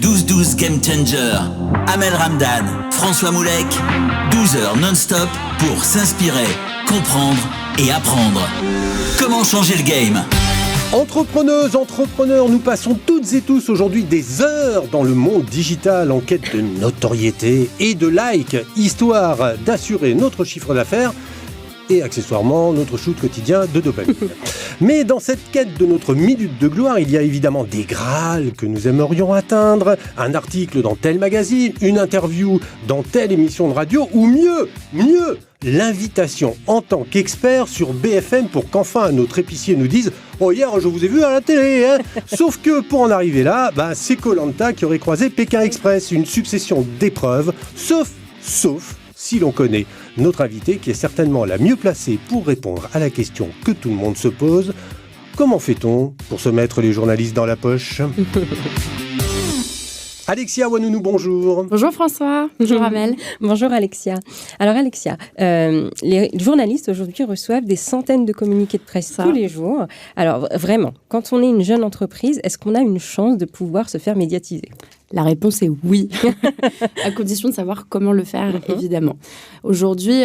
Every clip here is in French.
12-12 Game Changer. Amel Ramdan, François Moulek, 12 heures non-stop pour s'inspirer, comprendre et apprendre. Comment changer le game ? Entrepreneuses, entrepreneurs, nous passons toutes et tous aujourd'hui des heures dans le monde digital en quête de notoriété et de likes, histoire d'assurer notre chiffre d'affaires et accessoirement notre shoot quotidien de dopamine. Mais dans cette quête de notre minute de gloire, il y a évidemment des grâles que nous aimerions atteindre, un article dans tel magazine, une interview dans telle émission de radio, ou mieux, l'invitation en tant qu'expert sur BFM pour qu'enfin notre épicier nous dise « Oh, hier, je vous ai vu à la télé hein !» Sauf que pour en arriver là, c'est Koh-Lanta qui aurait croisé Pékin Express, une succession d'épreuves, sauf si l'on connaît notre invitée qui est certainement la mieux placée pour répondre à la question que tout le monde se pose. Comment fait-on pour se mettre les journalistes dans la poche ? Alexia Ouanounou, bonjour. Bonjour François. Bonjour Amel. Bonjour Alexia. Alors Alexia, les journalistes aujourd'hui reçoivent des centaines de communiqués de presse tous les jours. Alors vraiment, quand on est une jeune entreprise, est-ce qu'on a une chance de pouvoir se faire médiatiser ? La réponse est oui, à condition de savoir comment le faire, évidemment. Aujourd'hui,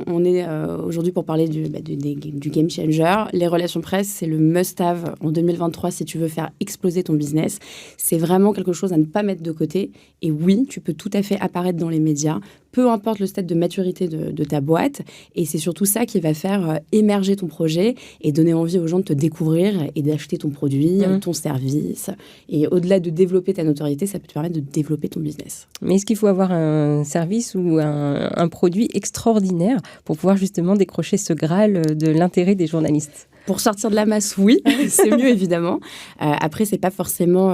on est aujourd'hui pour parler du game changer. Les relations presse, c'est le must-have en 2023 si tu veux faire exploser ton business. C'est vraiment quelque chose à ne pas mettre de côté. Et oui, tu peux tout à fait apparaître dans les médias, peu importe le stade de maturité de ta boîte. Et c'est surtout ça qui va faire émerger ton projet et donner envie aux gens de te découvrir et d'acheter ton produit, ton service. Et au-delà de développer ta notoriété, ça peut te permettre de développer ton business. Mais est-ce qu'il faut avoir un service ou un produit extraordinaire pour pouvoir justement décrocher ce Graal de l'intérêt des journalistes ? Pour sortir de la masse, oui, c'est mieux évidemment. Après, c'est pas forcément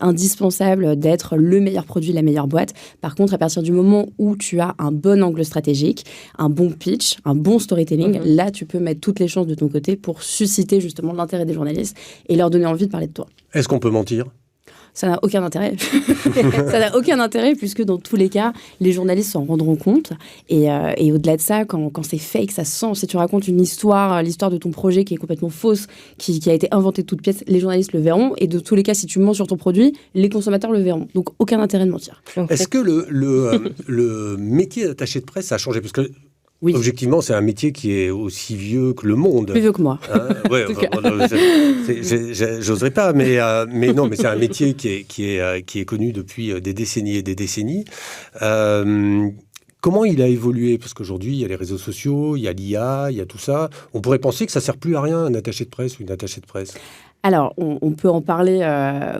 indispensable d'être le meilleur produit, la meilleure boîte. Par contre, à partir du moment où tu as un bon angle stratégique, un bon pitch, un bon storytelling, là, tu peux mettre toutes les chances de ton côté pour susciter justement l'intérêt des journalistes et leur donner envie de parler de toi. Est-ce qu'on peut mentir ? Ça n'a aucun intérêt. Ça n'a aucun intérêt puisque dans tous les cas, les journalistes s'en rendront compte. Et au-delà de ça, quand c'est fake, ça se sent. Si tu racontes une histoire, l'histoire de ton projet qui est complètement fausse, qui a été inventée de toutes pièces, les journalistes le verront. Et de tous les cas, si tu mens sur ton produit, les consommateurs le verront. Donc, aucun intérêt de mentir. Est-ce que le métier d'attaché de presse a changé ? Parce que oui. Objectivement, c'est un métier qui est aussi vieux que le monde. Plus vieux que moi. Ouais, j'oserais pas, mais non, mais c'est un métier qui est connu depuis des décennies et des décennies. Comment il a évolué ? Parce qu'aujourd'hui, il y a les réseaux sociaux, il y a l'IA, il y a tout ça. On pourrait penser que ça ne sert plus à rien, un attaché de presse ou une attachée de presse. Alors, on peut en parler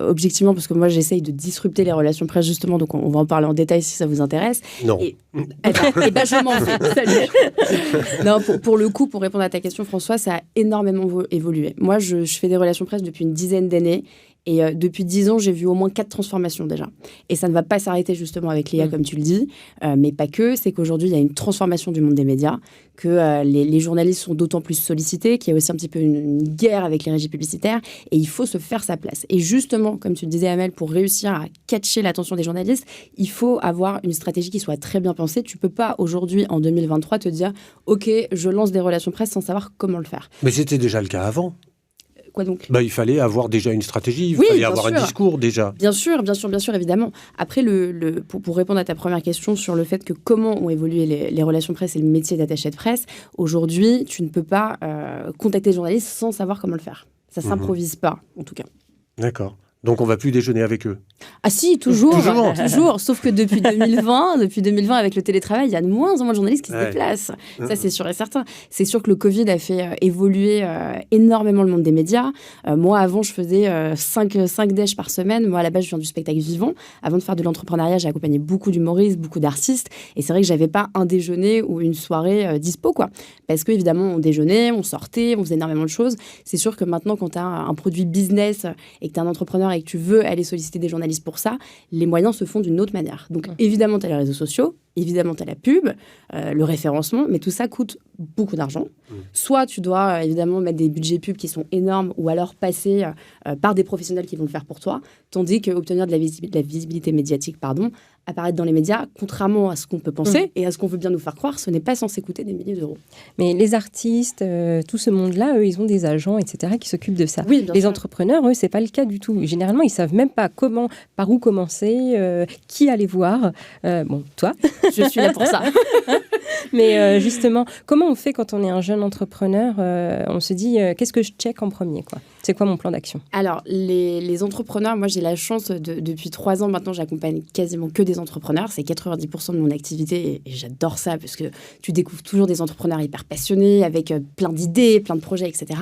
objectivement, parce que moi, j'essaye de disrupter les relations presse, justement, donc on va en parler en détail si ça vous intéresse. Non. Et je m'en vais. Salut. Non, pour le coup, pour répondre à ta question, François, ça a énormément évolué. Moi, je fais des relations presse depuis une dizaine d'années. Et depuis 10 ans, j'ai vu au moins 4 transformations déjà. Et ça ne va pas s'arrêter justement avec l'IA, comme tu le dis, mais pas que. C'est qu'aujourd'hui, il y a une transformation du monde des médias, que les journalistes sont d'autant plus sollicités, qu'il y a aussi un petit peu une guerre avec les régies publicitaires, et il faut se faire sa place. Et justement, comme tu le disais, Amel, pour réussir à catcher l'attention des journalistes, il faut avoir une stratégie qui soit très bien pensée. Tu ne peux pas aujourd'hui, en 2023, te dire « Ok, je lance des relations presse sans savoir comment le faire ». Mais c'était déjà le cas avant. Quoi donc ? Il fallait avoir déjà une stratégie, il fallait avoir un discours déjà. Bien sûr, évidemment. Après, pour répondre à ta première question sur le fait que comment ont évolué les relations presse et le métier d'attaché de presse, aujourd'hui, tu ne peux pas contacter les journalistes sans savoir comment le faire. Ça ne s'improvise pas, en tout cas. D'accord. Donc, on ne va plus déjeuner avec eux. Ah si, toujours. Sauf que depuis 2020, avec le télétravail, il y a de moins en moins de journalistes qui se déplacent. Ça, c'est sûr et certain. C'est sûr que le Covid a fait évoluer énormément le monde des médias. Moi, avant, je faisais 5 déj par semaine. Moi, à la base, je viens du spectacle vivant. Avant de faire de l'entrepreneuriat, j'ai accompagné beaucoup d'humoristes, beaucoup d'artistes. Et c'est vrai que j'avais pas un déjeuner ou une soirée dispo, quoi. Parce qu'évidemment, on déjeunait, on sortait, on faisait énormément de choses. C'est sûr que maintenant, quand tu as un produit business et que tu es un entrepreneur et que tu veux aller solliciter des journalistes pour ça, les moyens se font d'une autre manière. Donc, évidemment, tu as les réseaux sociaux, évidemment, tu as la pub, le référencement, mais tout ça coûte beaucoup d'argent. Soit tu dois évidemment mettre des budgets pubs qui sont énormes ou alors passer par des professionnels qui vont le faire pour toi, tandis qu'obtenir de la visibilité médiatique, apparaître dans les médias, contrairement à ce qu'on peut penser et à ce qu'on veut bien nous faire croire, ce n'est pas censé coûter des milliers d'euros. Mais les artistes, tout ce monde-là, eux, ils ont des agents, etc., qui s'occupent de ça. Oui, les entrepreneurs, eux, c'est pas le cas du tout. Généralement, ils savent même pas par où commencer, qui aller voir. Toi. Je suis là pour ça. Mais justement, comment on fait quand on est un jeune entrepreneur on se dit, qu'est-ce que je check en premier, quoi ? C'est quoi mon plan d'action ? Alors, les entrepreneurs, moi, j'ai la chance, depuis 3 ans maintenant, j'accompagne quasiment que des entrepreneurs. C'est 90% de mon activité et j'adore ça parce que tu découvres toujours des entrepreneurs hyper passionnés avec plein d'idées, plein de projets, etc.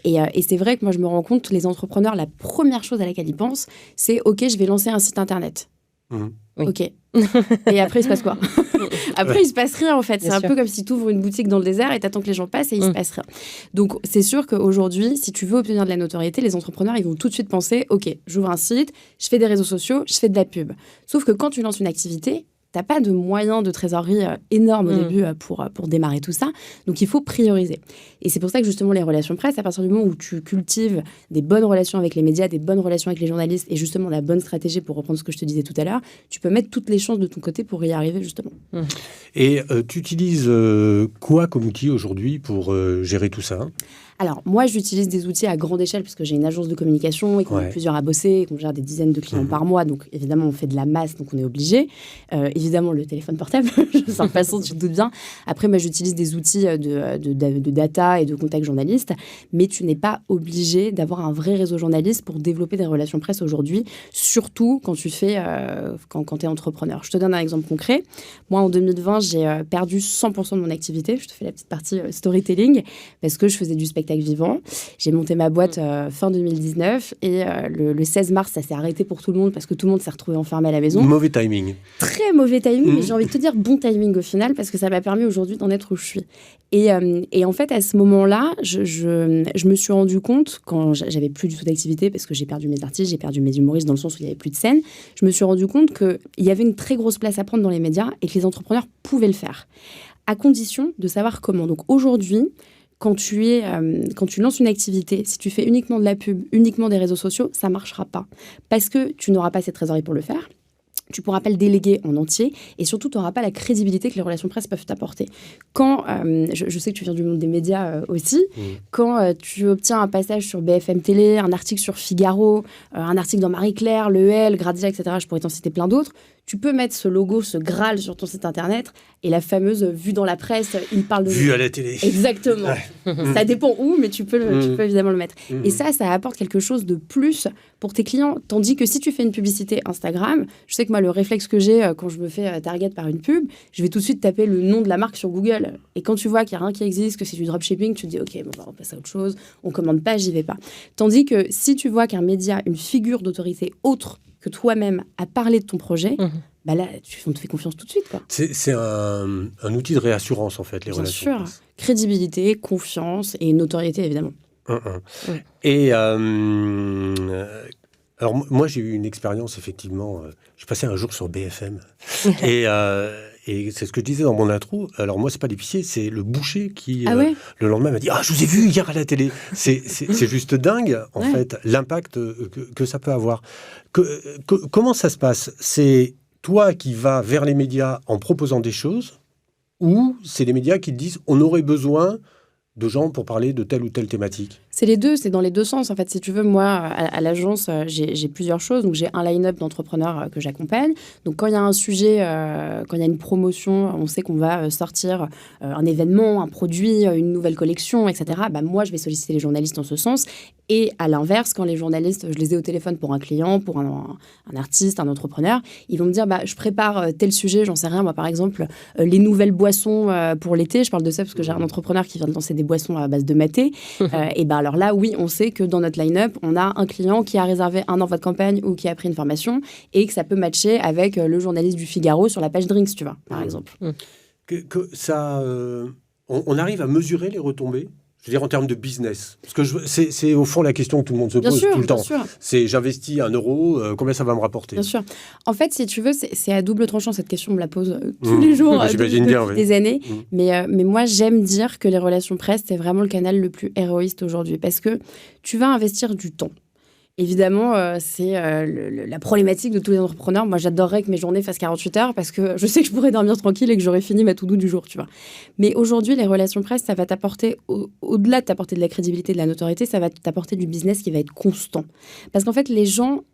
Et c'est vrai que moi, je me rends compte, les entrepreneurs, la première chose à laquelle ils pensent, c'est « OK, je vais lancer un site internet ». Oui. OK. Et après, il se passe quoi ? Après, il se passe rien, en fait. C'est un peu comme si tu ouvres une boutique dans le désert et t'attends que les gens passent et il se passe rien. Donc, c'est sûr qu'aujourd'hui, si tu veux obtenir de la notoriété, les entrepreneurs, ils vont tout de suite penser « OK, j'ouvre un site, je fais des réseaux sociaux, je fais de la pub ». Sauf que quand tu lances une activité, t'as pas de moyens de trésorerie énormes au début pour démarrer tout ça. Donc, il faut prioriser. Et c'est pour ça que, justement, les relations presse, à partir du moment où tu cultives des bonnes relations avec les médias, des bonnes relations avec les journalistes et, justement, la bonne stratégie pour reprendre ce que je te disais tout à l'heure, tu peux mettre toutes les chances de ton côté pour y arriver, justement. Et tu utilises quoi comme outil aujourd'hui pour gérer tout ça ? Alors, moi, j'utilise des outils à grande échelle puisque j'ai une agence de communication et qu'on est plusieurs à bosser et qu'on gère des dizaines de clients par mois. Donc, évidemment, on fait de la masse, donc on est obligé. Évidemment, le téléphone portable, sans façon, tu te doutes bien. Après, moi, j'utilise des outils de data et de contact journaliste, mais tu n'es pas obligé d'avoir un vrai réseau journaliste pour développer des relations presse aujourd'hui, surtout quand tu fais, quand tu es entrepreneur. Je te donne un exemple concret. Moi, en 2020, j'ai perdu 100% de mon activité. Je te fais la petite partie storytelling parce que je faisais du spectacle vivant. J'ai monté ma boîte fin 2019 et le 16 mars, ça s'est arrêté pour tout le monde parce que tout le monde s'est retrouvé enfermé à la maison. Mauvais timing. Très mauvais timing, mais j'ai envie de te dire bon timing au final parce que ça m'a permis aujourd'hui d'en être où je suis. Et en fait, à ce moment-là, je me suis rendu compte, quand j'avais plus du tout d'activité parce que j'ai perdu mes artistes, j'ai perdu mes humoristes dans le sens où il n'y avait plus de scène, je me suis rendu compte qu'il y avait une très grosse place à prendre dans les médias et que les entrepreneurs pouvaient le faire, à condition de savoir comment. Donc aujourd'hui, quand tu lances une activité, si tu fais uniquement de la pub, uniquement des réseaux sociaux, ça ne marchera pas. Parce que tu n'auras pas cette trésorerie pour le faire. Tu ne pourras pas le déléguer en entier et surtout, tu n'auras pas la crédibilité que les relations presse peuvent t'apporter. Quand, je sais que tu viens du monde des médias aussi, quand tu obtiens un passage sur BFM Télé, un article sur Figaro, un article dans Marie-Claire, Le L, Grazia, etc., je pourrais t'en citer plein d'autres, tu peux mettre ce logo, ce Graal sur ton site internet et la fameuse vue dans la presse, il parle de... Vue à la télé. Exactement. Ça dépend où, mais tu peux évidemment le mettre. Et ça apporte quelque chose de plus pour tes clients. Tandis que si tu fais une publicité Instagram, je sais que moi, le réflexe que j'ai quand je me fais target par une pub, je vais tout de suite taper le nom de la marque sur Google. Et quand tu vois qu'il n'y a rien qui existe, que c'est du dropshipping, tu te dis, OK, bon, on passe à autre chose, on commande pas, j'y vais pas. Tandis que si tu vois qu'un média, une figure d'autorité autre que toi-même a parlé de ton projet, bah là, on te fait confiance tout de suite, quoi. C'est un outil de réassurance, en fait, les relations. Bien sûr. Crédibilité, confiance et notoriété, évidemment. Ouais. Et alors, moi, j'ai eu une expérience, effectivement. Je passais un jour sur BFM. Et c'est ce que je disais dans mon intro. Alors, moi, c'est pas l'épicier, c'est le boucher qui, le lendemain, m'a dit « Ah, je vous ai vu hier à la télé !» C'est juste dingue, en fait, l'impact que ça peut avoir. Comment ça se passe ? C'est toi qui vas vers les médias en proposant des choses ou c'est les médias qui te disent « On aurait besoin de gens pour parler de telle ou telle thématique ?» C'est les deux, c'est dans les deux sens. En fait, si tu veux, moi, à l'agence, j'ai plusieurs choses. Donc, j'ai un line-up d'entrepreneurs que j'accompagne. Donc, quand il y a un sujet, quand il y a une promotion, on sait qu'on va sortir un événement, un produit, une nouvelle collection, etc. Bah, moi, je vais solliciter les journalistes en ce sens. Et à l'inverse, quand les journalistes, je les ai au téléphone pour un client, pour un artiste, un entrepreneur, ils vont me dire, bah, je prépare tel sujet, j'en sais rien. Moi, par exemple, les nouvelles boissons pour l'été. Je parle de ça parce que j'ai un entrepreneur qui vient de lancer des boissons à base de maté. Et ben, alors là, oui, on sait que dans notre line-up, on a un client qui a réservé un envoi de campagne ou qui a pris une formation et que ça peut matcher avec le journaliste du Figaro sur la page Drinks, tu vois, par exemple. On arrive à mesurer les retombées ? Je veux dire en termes de business. Parce que c'est au fond la question que tout le monde se pose tout le temps. Sûr. C'est j'investis 1 euro, combien ça va me rapporter? Bien sûr. En fait, si tu veux, c'est à double tranchant. Cette question, on me la pose tous les jours J'imagine depuis bien, des années. Mais moi, j'aime dire que les relations presse, c'est vraiment le canal le plus héroïste aujourd'hui. Parce que tu vas investir du temps. Évidemment, c'est la problématique de tous les entrepreneurs. Moi, j'adorerais que mes journées fassent 48 heures parce que je sais que je pourrais dormir tranquille et que j'aurais fini ma to-do du jour, tu vois. Mais aujourd'hui, les relations presse, ça va t'apporter, au-delà de t'apporter de la crédibilité, de la notoriété, ça va t'apporter du business qui va être constant. Parce qu'en fait, les gens,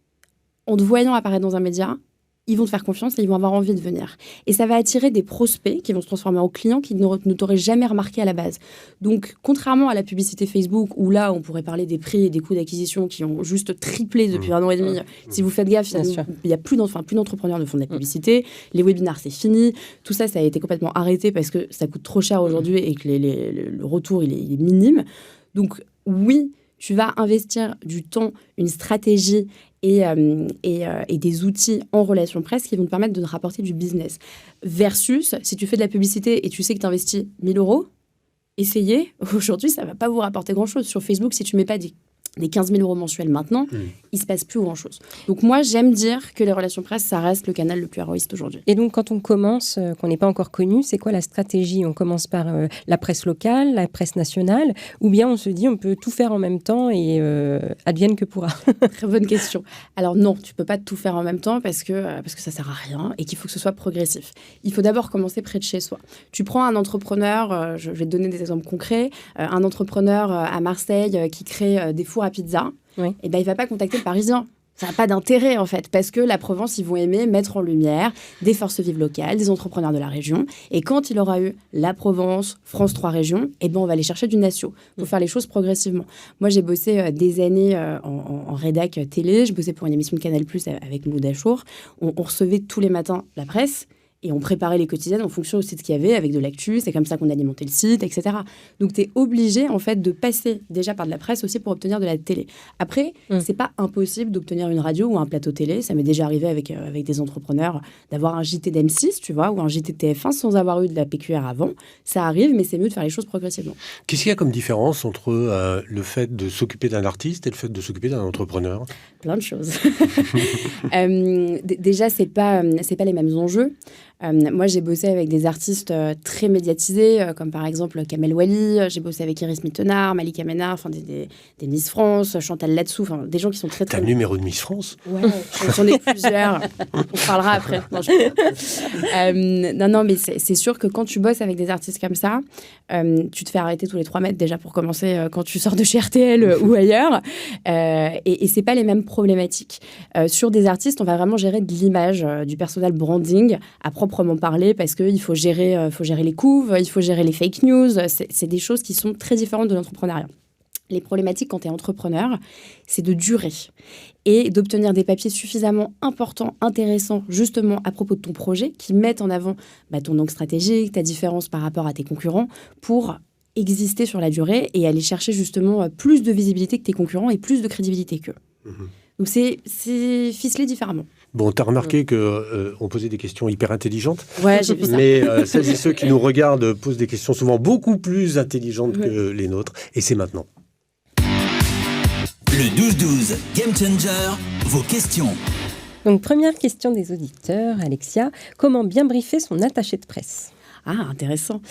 en te voyant apparaître dans un média, ils vont te faire confiance et ils vont avoir envie de venir. Et ça va attirer des prospects qui vont se transformer en clients qui ne t'auraient jamais remarqué à la base. Donc, contrairement à la publicité Facebook, où là, on pourrait parler des prix et des coûts d'acquisition qui ont juste triplé depuis 1 an et demi. Si vous faites gaffe, il y a plus d'entrepreneurs ne font de la publicité. Les webinars, c'est fini. Tout ça, ça a été complètement arrêté parce que ça coûte trop cher aujourd'hui et que le retour, il est minime. Donc, oui, tu vas investir du temps, une stratégie et des outils en relation presse qui vont te permettre de te rapporter du business. Versus, si tu fais de la publicité et tu sais que tu investis 1 000 euros, essayez. Aujourd'hui, ça ne va pas vous rapporter grand-chose. Sur Facebook, si tu ne mets pas des 15 000 euros mensuels maintenant, il ne se passe plus grand-chose. Donc moi, j'aime dire que les relations presse, ça reste le canal le plus héroïste aujourd'hui. Et donc, quand on commence, qu'on n'est pas encore connu, c'est quoi la stratégie? On commence par la presse locale, la presse nationale, ou bien on se dit on peut tout faire en même temps et advienne que pourra? Très bonne question. Alors non, tu ne peux pas tout faire en même temps parce que ça ne sert à rien et qu'il faut que ce soit progressif. Il faut d'abord commencer près de chez soi. Tu prends un entrepreneur, je vais te donner des exemples concrets, un entrepreneur à Marseille qui crée des fours à pizza, et ben il va pas contacter le Parisien. Ça n'a pas d'intérêt, en fait, parce que la Provence, ils vont aimer mettre en lumière des forces vives locales, des entrepreneurs de la région. Et quand il aura eu la Provence, France 3 régions, eh ben, on va aller chercher du natio. Il faut faire les choses progressivement. Moi, j'ai bossé des années en rédac télé. Je bossais pour une émission de Canal+ avec Mouloud Achour. On recevait tous les matins la presse. Et on préparait les quotidiennes en fonction aussi de ce qu'il y avait, avec de l'actu. C'est comme ça qu'on alimentait le site, etc. Donc, tu es obligé, en fait, de passer déjà par de la presse aussi pour obtenir de la télé. Après, c'est pas impossible d'obtenir une radio ou un plateau télé. Ça m'est déjà arrivé avec des entrepreneurs d'avoir un JT d'M6, tu vois, ou un JT de TF1 sans avoir eu de la PQR avant. Ça arrive, mais c'est mieux de faire les choses progressivement. Qu'est-ce qu'il y a comme différence entre le fait de s'occuper d'un artiste et le fait de s'occuper d'un entrepreneur? Plein de choses. Déjà, c'est pas les mêmes enjeux. Moi, j'ai bossé avec des artistes très médiatisés, comme par exemple Kamel Wally. J'ai bossé avec Iris Mittenard, Malika Ménard, des Miss France, Chantal Latsou, des gens qui sont très... T'as le numéro de Miss France? Ouais, j'en ai plusieurs. On parlera après. Non, mais c'est sûr que quand tu bosses avec des artistes comme ça, tu te fais arrêter tous les 3 mètres déjà pour commencer quand tu sors de chez RTL ou ailleurs. Et c'est pas les mêmes problématiques. Sur des artistes, on va vraiment gérer de l'image, du personal branding à proprement parler, parce qu'il faut gérer les couves, il faut gérer les fake news. C'est des choses qui sont très différentes de l'entrepreneuriat. Les problématiques quand tu es entrepreneur, c'est de durer et d'obtenir des papiers suffisamment importants, intéressants, justement à propos de ton projet, qui mettent en avant ton angle stratégique, ta différence par rapport à tes concurrents, pour exister sur la durée et aller chercher justement plus de visibilité que tes concurrents et plus de crédibilité qu'eux. Donc c'est ficelé différemment. Bon, t'as remarqué qu'on posait des questions hyper intelligentes. Ouais, j'ai vu ça. Mais celles et ceux qui nous regardent posent des questions souvent beaucoup plus intelligentes que les nôtres. Et c'est maintenant. Le 12-12 Game Changer, vos questions. Donc, première question des auditeurs, Alexia. Comment bien briefer son attaché de presse? Ah, intéressant.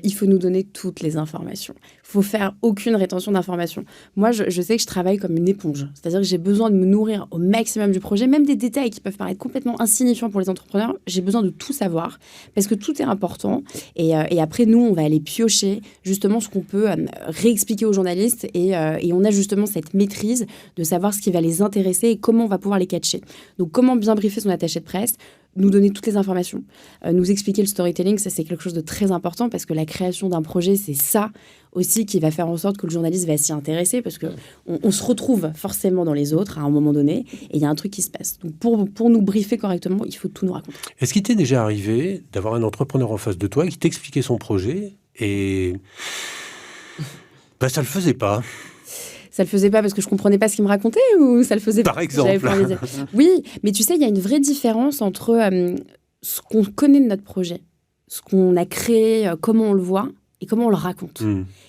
Il faut nous donner toutes les informations. Il faut faire aucune rétention d'informations. Moi, je sais que je travaille comme une éponge. C'est-à-dire que j'ai besoin de me nourrir au maximum du projet, même des détails qui peuvent paraître complètement insignifiants pour les entrepreneurs. J'ai besoin de tout savoir parce que tout est important. Et après, nous, on va aller piocher justement ce qu'on peut réexpliquer aux journalistes et on a justement cette maîtrise de savoir ce qui va les intéresser et comment on va pouvoir les catcher. Donc, comment bien briefer son attaché de presse ? Nous donner toutes les informations, nous expliquer le storytelling, ça c'est quelque chose de très important parce que la création d'un projet, c'est ça aussi qui va faire en sorte que le journaliste va s'y intéresser parce qu'on se retrouve forcément dans les autres à un moment donné et il y a un truc qui se passe. Donc pour nous briefer correctement, il faut tout nous raconter. Est-ce qu'il t'est déjà arrivé d'avoir un entrepreneur en face de toi qui t'expliquait son projet et ça le faisait pas? Ça le faisait pas parce que je comprenais pas ce qu'il me racontait ou ça le faisait par exemple? Oui, mais tu sais, il y a une vraie différence entre ce qu'on connaît de notre projet, ce qu'on a créé, comment on le voit, et comment on le raconte.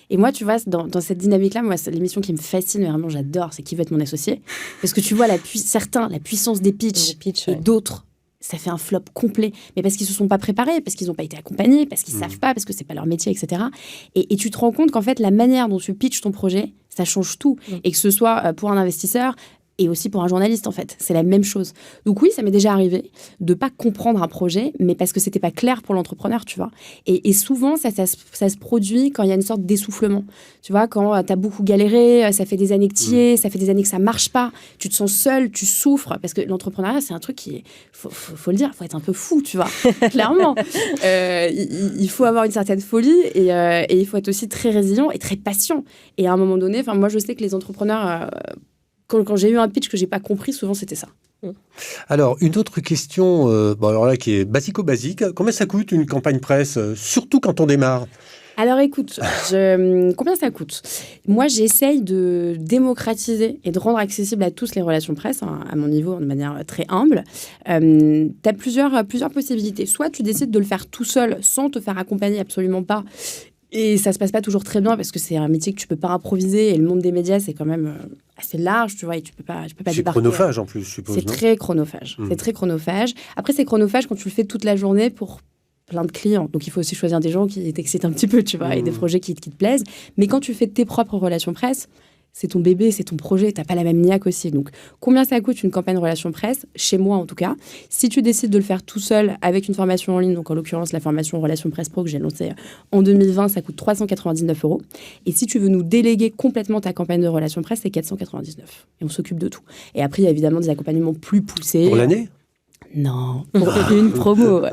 Et moi, tu vois, dans cette dynamique-là, moi, c'est l'émission qui me fascine, vraiment, j'adore, c'est Qui veut être mon associé. Parce que tu vois, la puissance des pitchs, et d'autres, ça fait un flop complet. Mais parce qu'ils ne se sont pas préparés, parce qu'ils n'ont pas été accompagnés, parce qu'ils ne savent pas, parce que ce n'est pas leur métier, etc. Et tu te rends compte qu'en fait, la manière dont tu pitches ton projet, ça change tout. Et que ce soit pour un investisseur, et aussi pour un journaliste, en fait. C'est la même chose. Donc oui, ça m'est déjà arrivé de ne pas comprendre un projet, mais parce que ce n'était pas clair pour l'entrepreneur, tu vois. Et souvent, ça se produit quand il y a une sorte d'essoufflement. Tu vois, quand tu as beaucoup galéré, ça fait des années que tu y es, ça fait des années que ça ne marche pas, tu te sens seul, tu souffres, parce que l'entrepreneuriat, c'est un truc qui est, faut le dire, il faut être un peu fou, tu vois, clairement. Il faut avoir une certaine folie et il faut être aussi très résilient et très patient. Et à un moment donné, moi, je sais que les entrepreneurs... Quand j'ai eu un pitch que j'ai pas compris, souvent c'était ça. Alors, une autre question, alors là, qui est basico-basique. Combien ça coûte une campagne presse, surtout quand on démarre ? Alors écoute, combien ça coûte ? Moi, j'essaye de démocratiser et de rendre accessible à tous les relations presse, à mon niveau, de manière très humble. Tu as plusieurs possibilités. Soit tu décides de le faire tout seul, sans te faire accompagner, absolument pas. Et ça se passe pas toujours très bien parce que c'est un métier que tu peux pas improviser et le monde des médias, c'est quand même assez large, tu vois, et tu peux pas débarquer. C'est chronophage en plus, je suppose, c'est très chronophage. C'est très chronophage. Après, c'est chronophage quand tu le fais toute la journée pour plein de clients. Donc, il faut aussi choisir des gens qui t'excitent un petit peu, tu vois, et des projets qui te plaisent. Mais quand tu fais tes propres relations presse, c'est ton bébé, c'est ton projet, t'as pas la même niaque aussi. Donc, combien ça coûte une campagne relation presse ? Chez moi, en tout cas. Si tu décides de le faire tout seul avec une formation en ligne, donc en l'occurrence, la formation Relation Presse Pro que j'ai lancée en 2020, ça coûte 399 €. Et si tu veux nous déléguer complètement ta campagne de relation presse, c'est 499. Et on s'occupe de tout. Et après, il y a évidemment des accompagnements plus poussés. Pour l'année ? Non, pour une promo.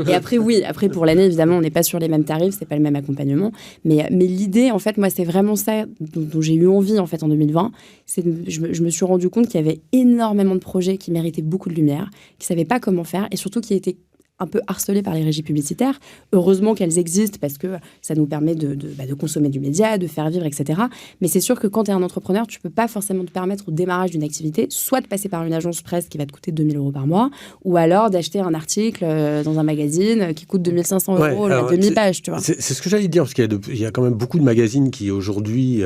Et après, après pour l'année, évidemment, on n'est pas sur les mêmes tarifs, c'est pas le même accompagnement. Mais l'idée, en fait, moi, c'est vraiment ça dont j'ai eu envie, en fait, en 2020. Je me suis rendu compte qu'il y avait énormément de projets qui méritaient beaucoup de lumière, qui ne savaient pas comment faire et surtout qui étaient un peu harcelées par les régies publicitaires. Heureusement qu'elles existent parce que ça nous permet de consommer du média, de faire vivre, etc. Mais c'est sûr que quand tu es un entrepreneur, tu ne peux pas forcément te permettre au démarrage d'une activité, soit de passer par une agence presse qui va te coûter 2 000 € par mois, ou alors d'acheter un article dans un magazine qui coûte 2 500 € la demi-page, tu vois. C'est ce que j'allais dire, parce qu'il y a quand même beaucoup de magazines qui, aujourd'hui,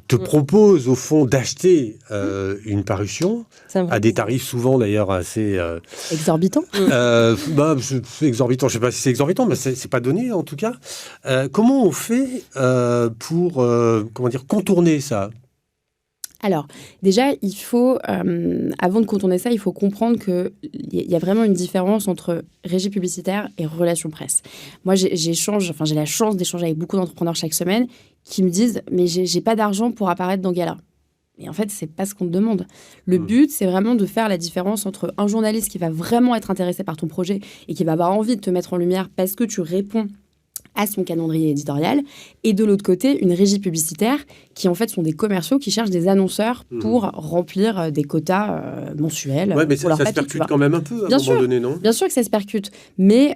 te proposent, au fond, d'acheter une parution, à des tarifs souvent, d'ailleurs, assez... exorbitants. C'est exorbitant. Je ne sais pas si c'est exorbitant, mais c'est pas donné, en tout cas. Comment on fait pour contourner ça ? Alors, déjà, il faut, avant de contourner ça, il faut comprendre qu'il y a vraiment une différence entre régie publicitaire et relations presse. Moi, j'ai la chance d'échanger avec beaucoup d'entrepreneurs chaque semaine qui me disent « mais j'ai pas d'argent pour apparaître dans Gala ». Et en fait, c'est pas ce qu'on te demande. Le but, c'est vraiment de faire la différence entre un journaliste qui va vraiment être intéressé par ton projet et qui va avoir envie de te mettre en lumière parce que tu réponds à son calendrier éditorial, et de l'autre côté, une régie publicitaire qui, en fait, sont des commerciaux qui cherchent des annonceurs pour remplir des quotas mensuels. Ouais, mais ça se percute quand même un peu à un moment donné, non ? Bien sûr que ça se percute, mais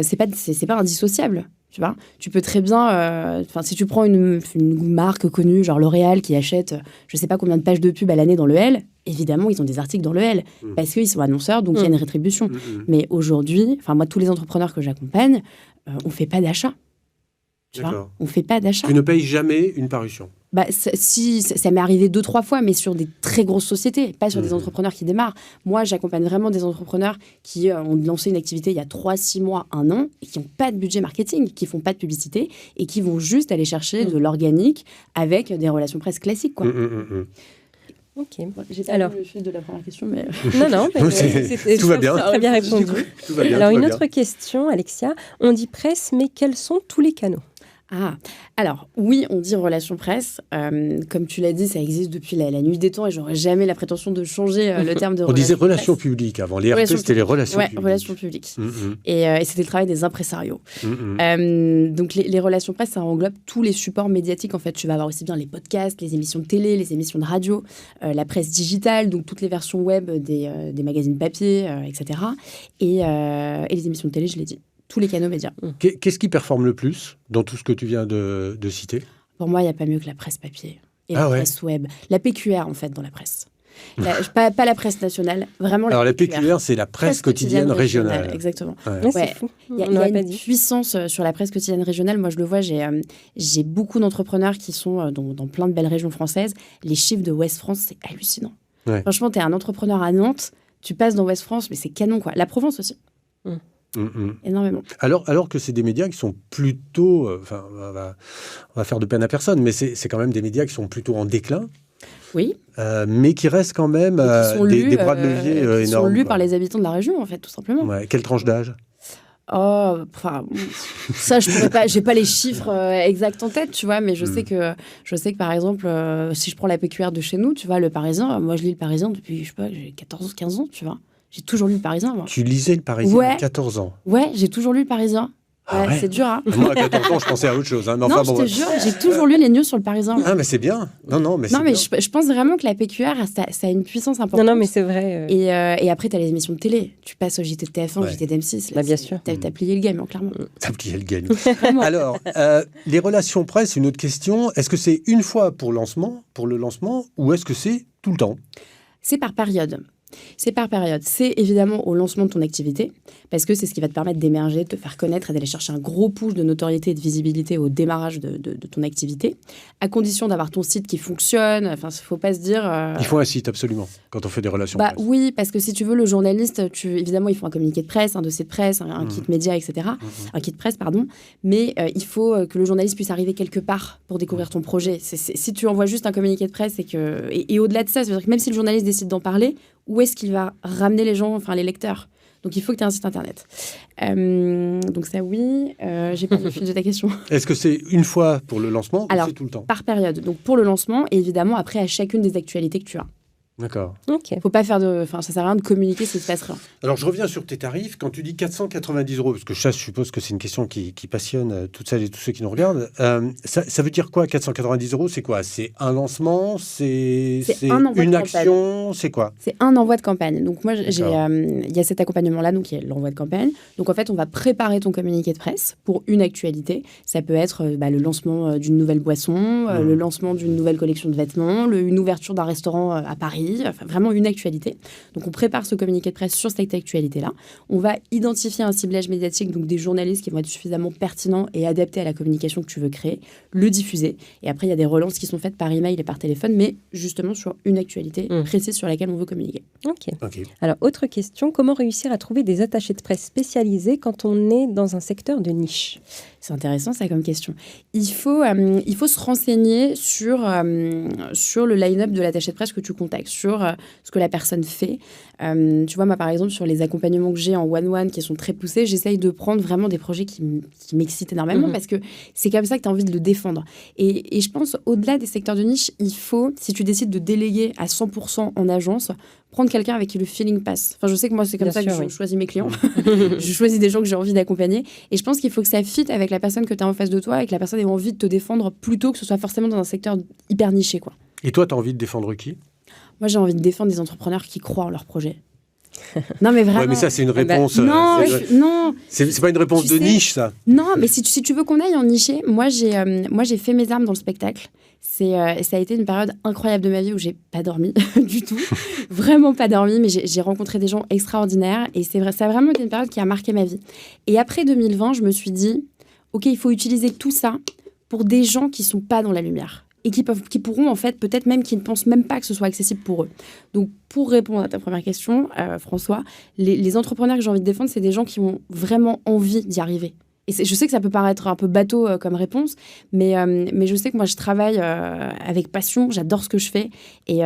c'est pas indissociable. Tu vois, tu peux très bien... si tu prends une marque connue, genre L'Oréal, qui achète je ne sais pas combien de pages de pub à l'année dans le L, évidemment, ils ont des articles dans le L, parce qu'ils sont annonceurs, donc il y a une rétribution. Mais aujourd'hui, moi, tous les entrepreneurs que j'accompagne, on ne fait pas d'achat. Tu vois, on ne fait pas d'achat. Tu ne payes jamais une parution ? Si, ça m'est arrivé 2-3 fois, mais sur des très grosses sociétés, pas sur des entrepreneurs qui démarrent. Moi, j'accompagne vraiment des entrepreneurs qui ont lancé une activité il y a 3-6 mois, 1 an, et qui n'ont pas de budget marketing, qui ne font pas de publicité, et qui vont juste aller chercher de l'organique avec des relations presse classiques, quoi. Ok. J'ai pas lu le fil de la première question, mais... Non, tout va bien. Très bien répondu. Tout va bien, alors, une autre question, Alexia. On dit presse, mais quels sont tous les canaux ? Alors, oui, on dit relation presse. Comme tu l'as dit, ça existe depuis la nuit des temps et j'aurais jamais la prétention de changer le terme de relation. On disait relations publiques avant. Les RP, c'était les relations publiques. Oui, relations publiques. Et c'était le travail des impresarios. Donc, les relations presse, ça englobe tous les supports médiatiques. En fait, tu vas avoir aussi bien les podcasts, les émissions de télé, les émissions de radio, la presse digitale, donc toutes les versions web des magazines papier, etc. Et les émissions de télé, je l'ai dit. Tous les canaux médias. Qu'est-ce qui performe le plus dans tout ce que tu viens de citer ? Pour moi, il n'y a pas mieux que la presse papier et la presse web. La PQR, en fait, dans la presse. Pas la presse nationale, vraiment Alors, la PQR. PQR, c'est la presse quotidienne régionale. Exactement. Ouais. C'est fou. Il y a une puissance sur la presse quotidienne régionale. Moi, je le vois, j'ai beaucoup d'entrepreneurs qui sont dans plein de belles régions françaises. Les chiffres de Ouest France, c'est hallucinant. Ouais. Franchement, tu es un entrepreneur à Nantes, tu passes dans Ouest France, mais c'est canon, quoi. La Provence aussi. Énormément. Alors que c'est des médias qui sont plutôt... on va faire de peine à personne, mais c'est quand même des médias qui sont plutôt en déclin. Oui. Mais qui restent quand même des bras de levier énormes. Qui sont lus par les habitants de la région, en fait, tout simplement. Ouais. Quelle tranche d'âge ? Ça, je pourrais pas, j'ai pas les chiffres exacts en tête, tu vois, mais je sais que par exemple, si je prends la PQR de chez nous, tu vois, le Parisien, moi je lis le Parisien depuis, je sais pas, j'ai 14-15 ans, tu vois. J'ai toujours lu le Parisien, moi. Tu lisais le Parisien à 14 ans ? Ouais, j'ai toujours lu le Parisien. Ouais. C'est dur, hein. Moi, à 14 ans, je pensais à autre chose. Hein. Mais non, je te jure, j'ai toujours lu les news sur le Parisien. Ah, mais c'est bien. Non, mais je pense vraiment que la PQR, ça a une puissance importante. Non, mais c'est vrai. Et après, tu as les émissions de télé. Tu passes au JT de TF1, au JT d'M6. Là, bien sûr. T'as plié le game, clairement. T'as plié le game. Alors, les relations presse, une autre question. Est-ce que c'est une fois pour le lancement, ou est-ce que c'est tout le temps ? C'est par période. C'est évidemment au lancement de ton activité, parce que c'est ce qui va te permettre d'émerger, de te faire connaître et d'aller chercher un gros push de notoriété et de visibilité au démarrage de ton activité, à condition d'avoir ton site qui fonctionne. Enfin, il ne faut pas se dire... Il faut un site, absolument, quand on fait des relations presse. Oui, parce que si tu veux, le journaliste, évidemment, il faut un communiqué de presse, un dossier de presse, un kit média, etc. Un kit presse, pardon. Mais il faut que le journaliste puisse arriver quelque part pour découvrir ton projet. Si tu envoies juste un communiqué de presse et au-delà de ça, c'est-à-dire que même si le journaliste décide d'en parler, où est-ce qu'il va ramener les gens, enfin les lecteurs ? Donc il faut que tu aies un site internet. Donc ça, oui. J'ai pas compris de ta question. Est-ce que c'est une fois pour le lancement ou c'est tout le temps ? Par période. Donc pour le lancement, et évidemment après à chacune des actualités que tu as. D'accord. Ok. Faut pas faire ça sert à rien de communiquer s'il se passe rien. Alors je reviens sur tes tarifs. Quand tu dis 490 €, parce que je suppose que c'est une question qui passionne toutes celles et tous ceux qui nous regardent. Ça veut dire quoi 490 €? C'est quoi? C'est un lancement? C'est une action? C'est quoi? C'est un envoi de campagne. Donc moi il y a cet accompagnement là, donc il y a l'envoi de campagne. Donc en fait on va préparer ton communiqué de presse pour une actualité. Ça peut être le lancement d'une nouvelle boisson, le lancement d'une nouvelle collection de vêtements, une ouverture d'un restaurant à Paris. Enfin, vraiment une actualité. Donc, on prépare ce communiqué de presse sur cette actualité-là. On va identifier un ciblage médiatique, donc des journalistes qui vont être suffisamment pertinents et adaptés à la communication que tu veux créer, le diffuser. Et après, il y a des relances qui sont faites par email et par téléphone, mais justement sur une actualité précise sur laquelle on veut communiquer. Ok. Alors, autre question, comment réussir à trouver des attachés de presse spécialisés quand on est dans un secteur de niche ? C'est intéressant, ça, comme question. Il faut se renseigner sur le line-up de l'attaché de presse que tu contactes, sur ce que la personne fait. Tu vois, moi, par exemple, sur les accompagnements que j'ai en one-one qui sont très poussés, j'essaye de prendre vraiment des projets qui m'excitent énormément parce que c'est comme ça que tu as envie de le défendre. Et je pense, au-delà des secteurs de niche, il faut, si tu décides de déléguer à 100% en agence, prendre quelqu'un avec qui le feeling passe. Enfin, je sais que moi, c'est comme ça que je choisis mes clients. Je choisis des gens que j'ai envie d'accompagner. Et je pense qu'il faut que ça fitte avec la personne que tu as en face de toi et que la personne ait envie de te défendre plutôt que ce soit forcément dans un secteur hyper niché, quoi. Et toi, tu as envie de défendre qui ? Moi, j'ai envie de défendre des entrepreneurs qui croient en leur projet. Non, mais vraiment. Ouais, mais ça, c'est une réponse. Non. C'est pas une réponse de niche, ça. Non, mais si tu veux qu'on aille en niché, moi, j'ai fait mes armes dans le spectacle. Ça a été une période incroyable de ma vie où j'ai pas dormi du tout. Vraiment pas dormi, mais j'ai rencontré des gens extraordinaires. Et c'est vrai, ça a vraiment été une période qui a marqué ma vie. Et après 2020, je me suis dit, OK, il faut utiliser tout ça pour des gens qui sont pas dans la lumière. Et qui pourront, en fait, peut-être même qui ne pensent même pas que ce soit accessible pour eux. Donc, pour répondre à ta première question, François, les entrepreneurs que j'ai envie de défendre, c'est des gens qui ont vraiment envie d'y arriver. Et je sais que ça peut paraître un peu bateau comme réponse, mais je sais que moi, je travaille avec passion, j'adore ce que je fais. Et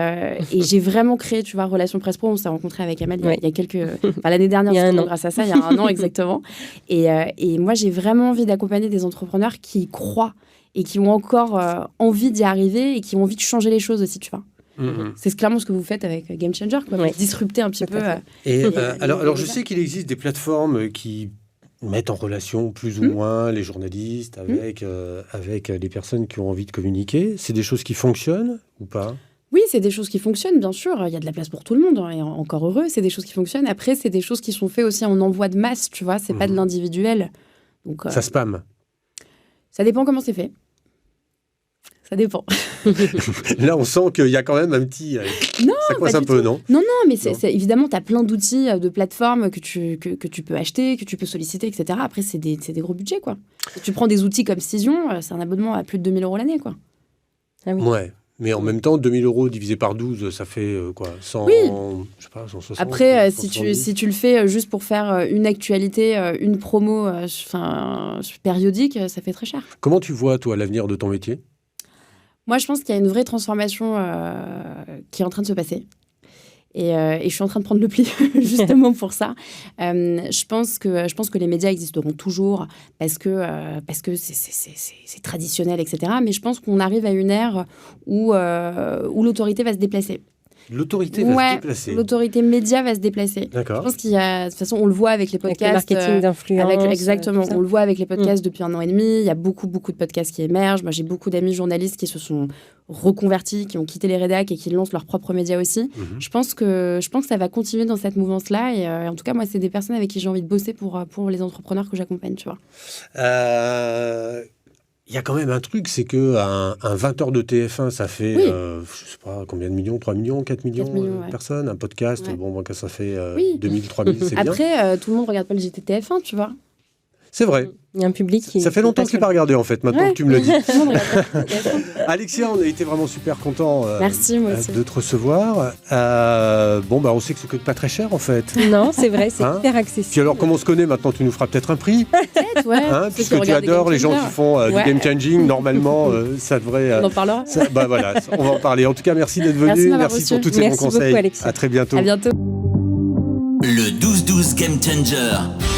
j'ai vraiment créé, tu vois, Relations Presse Pro. On s'est rencontrés avec Amel il y a quelques... l'année dernière, grâce à ça, il y a un an exactement. Et moi, j'ai vraiment envie d'accompagner des entrepreneurs qui croient et qui ont encore envie d'y arriver et qui ont envie de changer les choses aussi, tu vois. C'est clairement ce que vous faites avec Game Changer, quoi. Vous disruptez un petit peu. Alors, je sais qu'il existe des plateformes qui mettent en relation plus ou moins les journalistes avec les personnes qui ont envie de communiquer. C'est des choses qui fonctionnent ou pas ? Oui, c'est des choses qui fonctionnent, bien sûr. Il y a de la place pour tout le monde, et encore heureux, c'est des choses qui fonctionnent. Après, c'est des choses qui sont faites aussi en envoi de masse, tu vois. C'est pas de l'individuel. Donc, ça spamme. Ça dépend comment c'est fait. Ça dépend. Là, on sent qu'il y a quand même un petit... Non, ça coince un peu, non? Non, mais évidemment, tu as plein d'outils, de plateformes que tu peux acheter, que tu peux solliciter, etc. Après, c'est des gros budgets, quoi. Et tu prends des outils comme Cision, c'est un abonnement à plus de 2 000 € l'année, quoi. Ah oui. Ouais. Mais en même temps, 2 000 € divisé par 12, ça fait quoi 100, Oui. Je sais pas, 160. Après, si tu le fais juste pour faire une actualité, une promo périodique, ça fait très cher. Comment tu vois, toi, l'avenir de ton métier? Moi, je pense qu'il y a une vraie transformation qui est en train de se passer. Et je suis en train de prendre le pli justement pour ça. Je pense que les médias existeront toujours parce que c'est traditionnel, etc. Mais je pense qu'on arrive à une ère où l'autorité va se déplacer. L'autorité va se déplacer. L'autorité média va se déplacer. D'accord. Je pense qu'il y a, de toute façon, on le voit avec les podcasts. Avec le marketing d'influence. Exactement. On le voit avec les podcasts depuis 1 an et demi. Il y a beaucoup de podcasts qui émergent. Moi, j'ai beaucoup d'amis journalistes qui se sont reconvertis, qui ont quitté les rédacs et qui lancent leurs propres médias aussi. Je pense que ça va continuer dans cette mouvance-là. Et en tout cas, moi, c'est des personnes avec qui j'ai envie de bosser pour les entrepreneurs que j'accompagne, tu vois. Il y a quand même un truc, c'est qu'un 20h de TF1, ça fait, je sais pas, combien de millions? 3 millions, 4 millions, de personnes. Un podcast, quand ça fait 2000, 3000, c'est bien. Après, tout le monde ne regarde pas le JTTF1, tu vois. C'est vrai. Il y a un public qui... Ça fait longtemps que je ne l'ai pas regardé, en fait, maintenant que tu me le dis. Alexia, on a été vraiment super contents de te recevoir. On sait que c'est que pas très cher, en fait. Non, c'est vrai, c'est hyper accessible. Puis alors, comme on se connaît, maintenant, tu nous feras peut-être un prix. Peut-être, ouais. Puisque tu adores les gens qui font du game changing. Normalement, ça devrait... On en parlera. Voilà, on va en parler. En tout cas, merci d'être venu. Merci pour tous ces bons conseils. Beaucoup, Alexia. À très bientôt. À bientôt. Le 12-12 Game Changer.